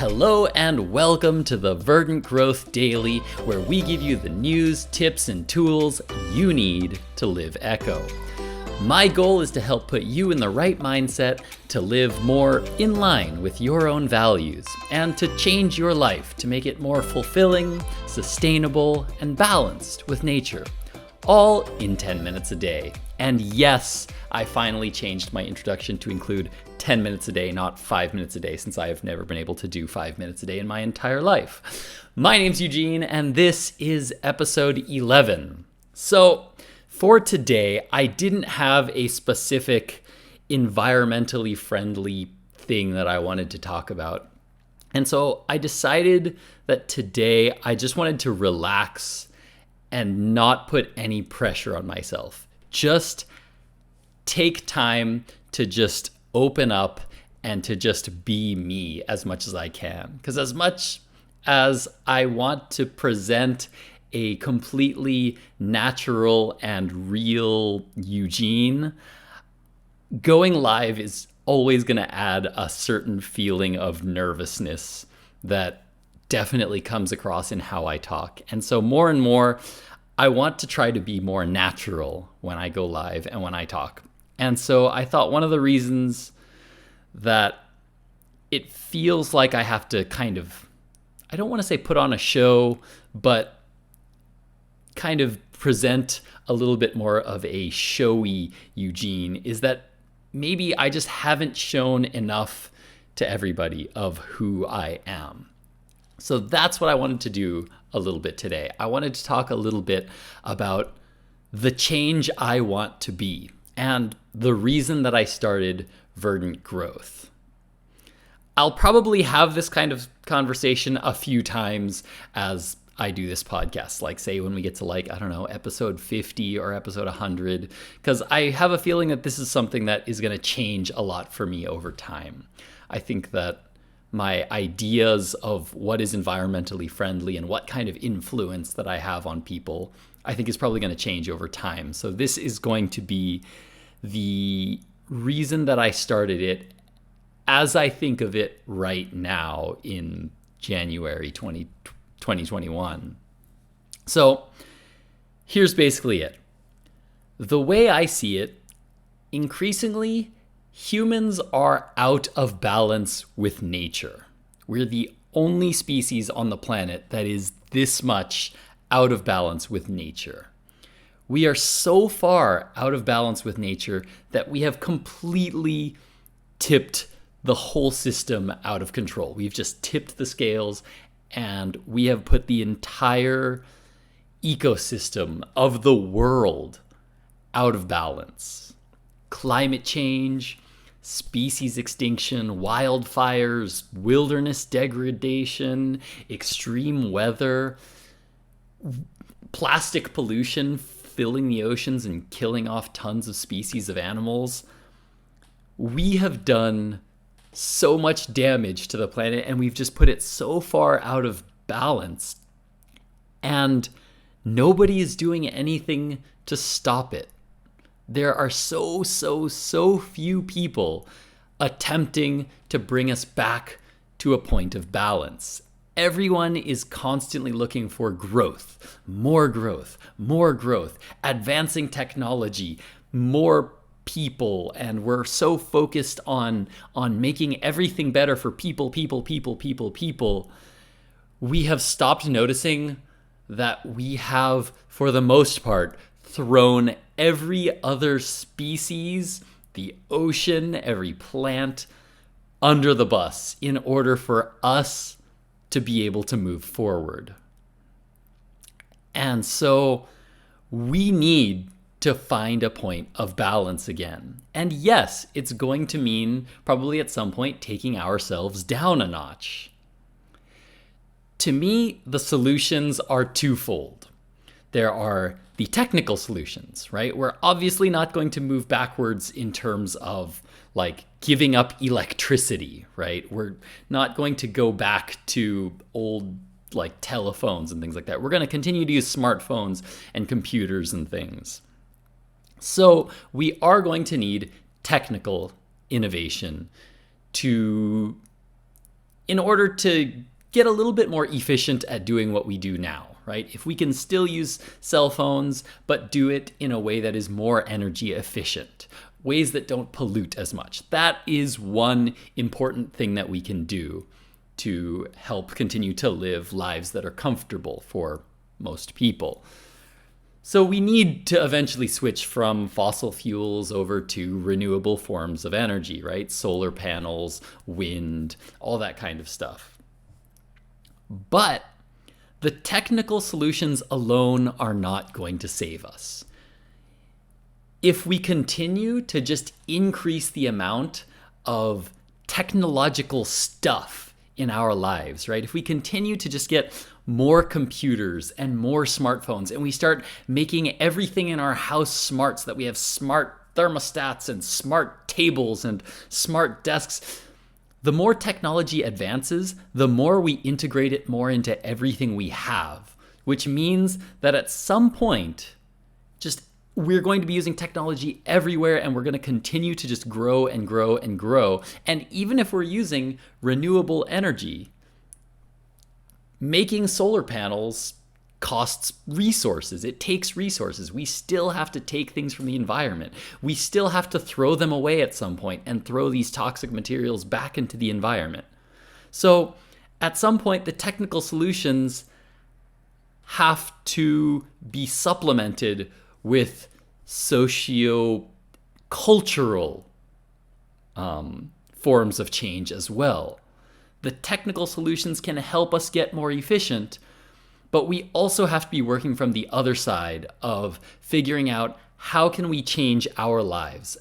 Hello and welcome to the Verdant Growth Daily, where we give you the news, tips, and tools you need to live Echo. My goal is to help put you in the right mindset to live more in line with your own values and to change your life to make it more fulfilling, sustainable, and balanced with nature, all in 10 minutes a day. And yes, I finally changed my introduction to include 10 minutes a day, not 5 minutes a day, since I have never been able to do 5 minutes a day in my entire life. My name's Eugene, and this is episode 11. So for today, I didn't have a specific environmentally friendly thing that I wanted to talk about. And so I decided that today I just wanted to relax and not put any pressure on myself. Just take time to just open up and to just be me as much as I can. Because as much as I want to present a completely natural and real Eugene, going live is always going to add a certain feeling of nervousness that definitely comes across in how I talk. And so more and more, I want to try to be more natural when I go live and when I talk. And so I thought one of the reasons that it feels like I have to kind of, I don't want to say put on a show, but kind of present a little bit more of a showy Eugene, is that maybe I just haven't shown enough to everybody of who I am. So that's what I wanted to do a little bit today. I wanted to talk a little bit about the change I want to be and the reason that I started Verdant Growth. I'll probably have this kind of conversation a few times as I do this podcast, like say when we get to episode 50 or episode 100, because I have a feeling that this is something that is going to change a lot for me over time. I think that my ideas of what is environmentally friendly and what kind of influence that I have on people, I think is probably going to change over time. So this is going to be the reason that I started it as I think of it right now in January 2021. So here's basically it. The way I see it, increasingly, humans are out of balance with nature. We're the only species on the planet that is this much out of balance with nature. We are so far out of balance with nature that we have completely tipped the whole system out of control. We've just tipped the scales and we have put the entire ecosystem of the world out of balance. Climate change, species extinction, wildfires, wilderness degradation, extreme weather, plastic pollution filling the oceans and killing off tons of species of animals. We have done so much damage to the planet and we've just put it so far out of balance, and nobody is doing anything to stop it. There are so few people attempting to bring us back to a point of balance. Everyone is constantly looking for growth, more growth, advancing technology, more people, and we're so focused on making everything better for people. We have stopped noticing that we have, for the most part, thrown every other species, the ocean, every plant, under the bus in order for us to be able to move forward. And so we need to find a point of balance again. And yes, it's going to mean probably at some point taking ourselves down a notch. To me, the solutions are twofold. There are the technical solutions, right? We're obviously not going to move backwards in terms of like giving up electricity, right? We're not going to go back to old like telephones and things like that. We're going to continue to use smartphones and computers and things. So we are going to need technical innovation to in order to get a little bit more efficient at doing what we do now, right? If we can still use cell phones, but do it in a way that is more energy efficient, ways that don't pollute as much. That is one important thing that we can do to help continue to live lives that are comfortable for most people. So we need to eventually switch from fossil fuels over to renewable forms of energy, right? Solar panels, wind, all that kind of stuff. But the technical solutions alone are not going to save us. If we continue to just increase the amount of technological stuff in our lives, right? If we continue to just get more computers and more smartphones, and we start making everything in our house smart so that we have smart thermostats and smart tables and smart desks, the more technology advances, the more we integrate it more into everything we have, which means that at some point, we're going to be using technology everywhere, and we're going to continue to just grow and grow and grow. And even if we're using renewable energy, making solar panels costs resources. It takes resources. We still have to take things from the environment. We still have to throw them away at some point and throw these toxic materials back into the environment. So at some point, the technical solutions have to be supplemented with socio-cultural forms of change as well. The technical solutions can help us get more efficient, but we also have to be working from the other side of figuring out how can we change our lives?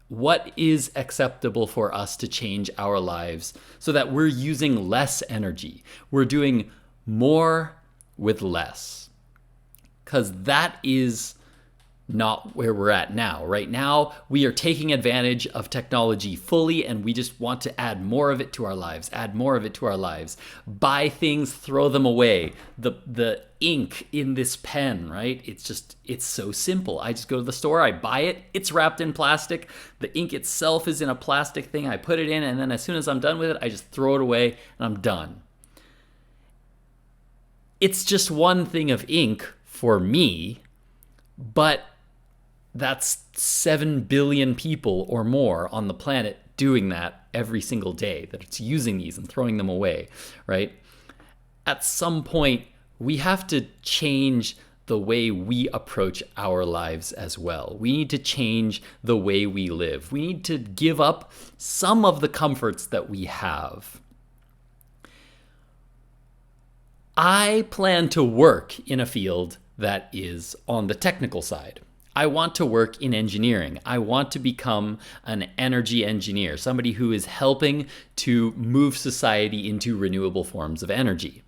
What is acceptable for us to change our lives so that we're using less energy? We're doing more with less. Because that is not where we're at now. Right now, we are taking advantage of technology fully, and we just want to add more of it to our lives, buy things, throw them away. The ink in this pen, right? It's so simple. I just go to the store, I buy it, it's wrapped in plastic. The ink itself is in a plastic thing. I put it in, and then as soon as I'm done with it, I just throw it away and I'm done. It's just one thing of ink for me, but that's 7 billion people or more on the planet doing that every single day, that it's using these and throwing them away, right? At some point, we have to change the way we approach our lives as well. We need to change the way we live. We need to give up some of the comforts that we have. I plan to work in a field that is on the technical side. I want to work in engineering. I want to become an energy engineer, somebody who is helping to move society into renewable forms of energy.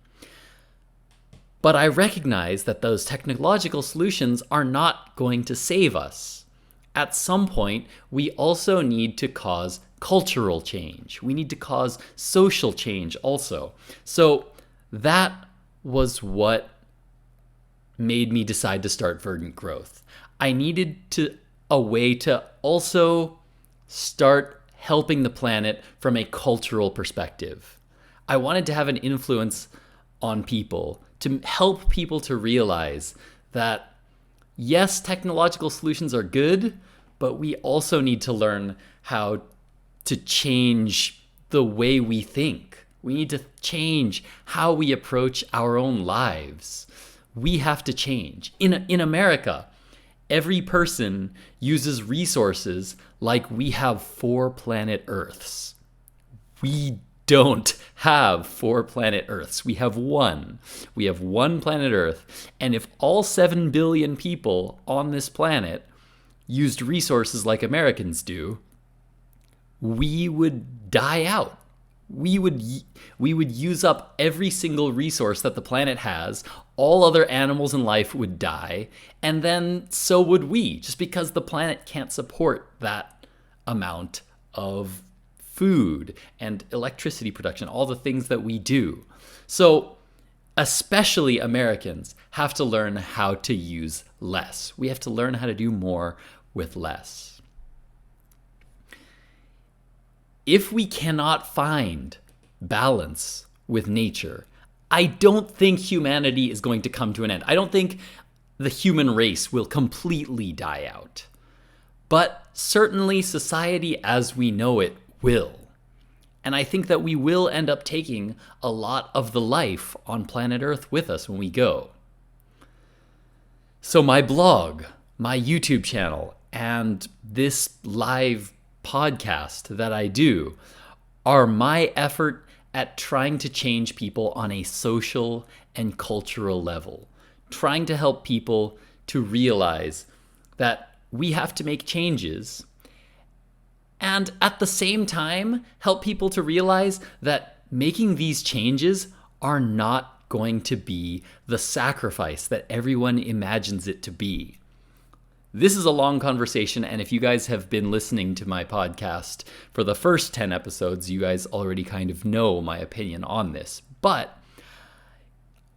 But I recognize that those technological solutions are not going to save us. At some point, we also need to cause cultural change. We need to cause social change also. So that was what made me decide to start Verdant Growth. I needed a way to also start helping the planet from a cultural perspective. I wanted to have an influence on people, to help people to realize that, yes, technological solutions are good, but we also need to learn how to change the way we think. We need to change how we approach our own lives. We have to change. In America, every person uses resources like we have 4 planet Earths. We don't have 4 planet Earths. We have one. We have one planet Earth. And if all 7 billion people on this planet used resources like Americans do, we would die out. We would use up every single resource that the planet has. All other animals in life would die, and then so would we, just because the planet can't support that amount of food and electricity production, all the things that we do. So especially Americans have to learn how to use less. We have to learn how to do more with less. If we cannot find balance with nature, I don't think humanity is going to come to an end. I don't think the human race will completely die out. But certainly society as we know it will. And I think that we will end up taking a lot of the life on planet Earth with us when we go. So my blog, my YouTube channel, and this live podcast that I do are my effort at trying to change people on a social and cultural level, trying to help people to realize that we have to make changes, and at the same time help people to realize that making these changes are not going to be the sacrifice that everyone imagines it to be. This is a long conversation, and if you guys have been listening to my podcast for the first 10 episodes, you guys already kind of know my opinion on this. But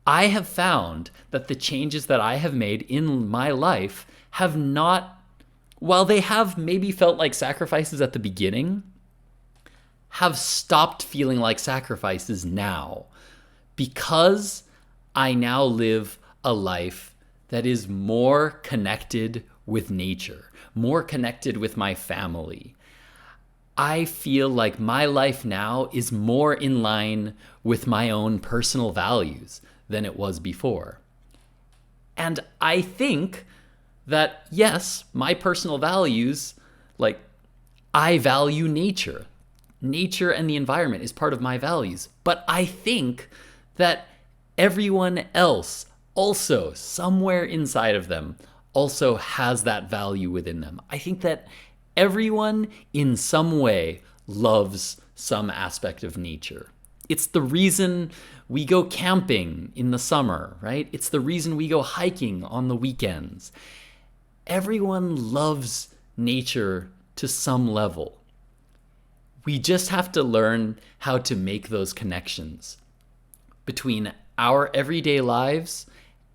I have found that the changes that I have made in my life have not, while they have maybe felt like sacrifices at the beginning, have stopped feeling like sacrifices now, because I now live a life that is more connected with nature, more connected with my family. I feel like my life now is more in line with my own personal values than it was before. And I think that, yes, my personal values, like, I value nature. Nature and the environment is part of my values. But I think that everyone else also, somewhere inside of them, also has that value within them. I think that everyone in some way loves some aspect of nature. It's the reason we go camping in the summer, right? It's the reason we go hiking on the weekends. Everyone loves nature to some level. We just have to learn how to make those connections between our everyday lives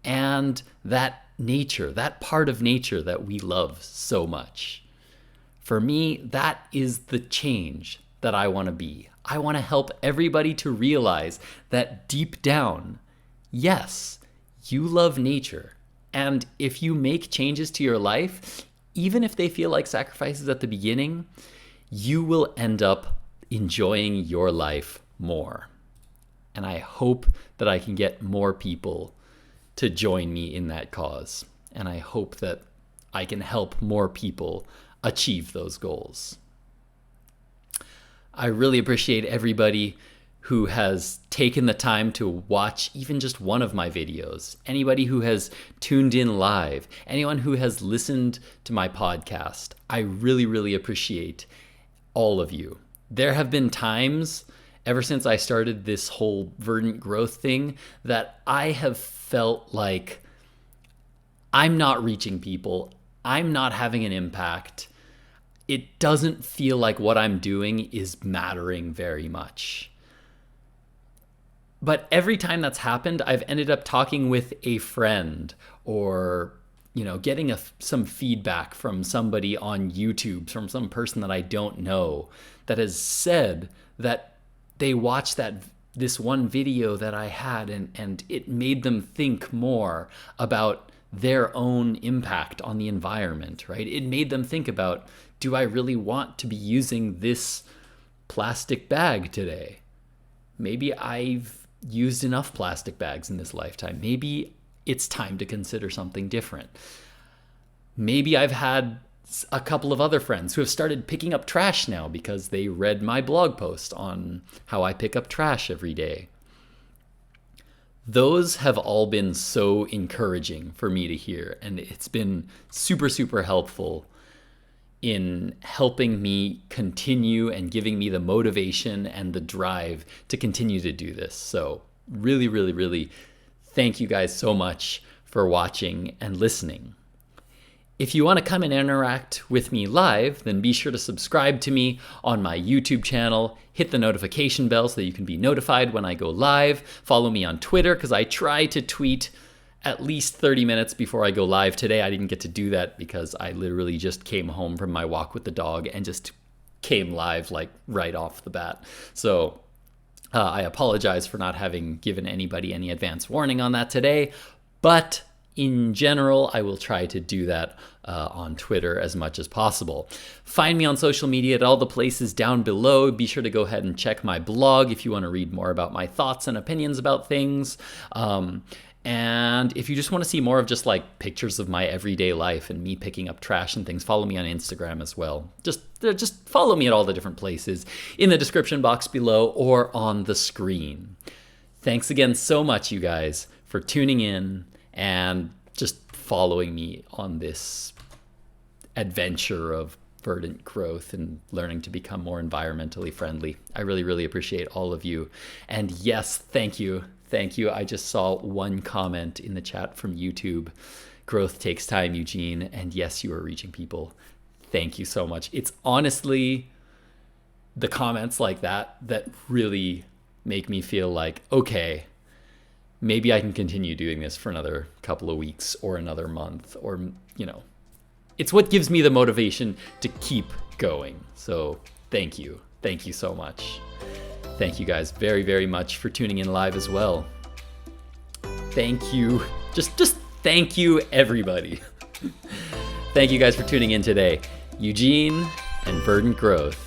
and that nature, that part of nature that we love so much. For me, that is the change that I want to be. I want to help everybody to realize that deep down, yes, you love nature. And if you make changes to your life, even if they feel like sacrifices at the beginning, you will end up enjoying your life more. And I hope that I can get more people to join me in that cause. And I hope that I can help more people achieve those goals. I really appreciate everybody who has taken the time to watch even just one of my videos, anybody who has tuned in live, anyone who has listened to my podcast. I really, really appreciate all of you. There have been times ever since I started this whole Verdant Growth thing that I have felt like I'm not reaching people. I'm not having an impact. It doesn't feel like what I'm doing is mattering very much. But every time that's happened, I've ended up talking with a friend or, getting some feedback from somebody on YouTube, from some person that I don't know that has said that they watched this one video that I had and it made them think more about their own impact on the environment, right? It made them think about, do I really want to be using this plastic bag today? Maybe I've used enough plastic bags in this lifetime. Maybe it's time to consider something different. Maybe I've had a couple of other friends who have started picking up trash now because they read my blog post on how I pick up trash every day. Those have all been so encouraging for me to hear, and it's been super, super helpful in helping me continue and giving me the motivation and the drive to continue to do this. So really, really, really thank you guys so much for watching and listening. If you want to come and interact with me live, then be sure to subscribe to me on my YouTube channel. Hit the notification bell so that you can be notified when I go live. Follow me on Twitter because I try to tweet at least 30 minutes before I go live. Today I didn't get to do that because I literally just came home from my walk with the dog and just came live like right off the bat. So I apologize for not having given anybody any advance warning on that today, but in general, I will try to do that on Twitter as much as possible. Find me on social media at all the places down below. Be sure to go ahead and check my blog if you want to read more about my thoughts and opinions about things. And if you just want to see more of just like pictures of my everyday life and me picking up trash and things, follow me on Instagram as well. Just follow me at all the different places in the description box below or on the screen. Thanks again so much, you guys, for tuning in and just following me on this adventure of verdant growth and learning to become more environmentally friendly. I really, really appreciate all of you. And yes, thank you. Thank you. I just saw one comment in the chat from YouTube. Growth takes time, Eugene. And yes, you are reaching people. Thank you so much. It's honestly the comments like that that really make me feel like, okay, maybe I can continue doing this for another couple of weeks or another month, or, you know, it's what gives me the motivation to keep going. So thank you. Thank you so much. Thank you guys very, very much for tuning in live as well. Thank you. Just thank you, everybody. Thank you guys for tuning in today. Eugene and Verdant Growth.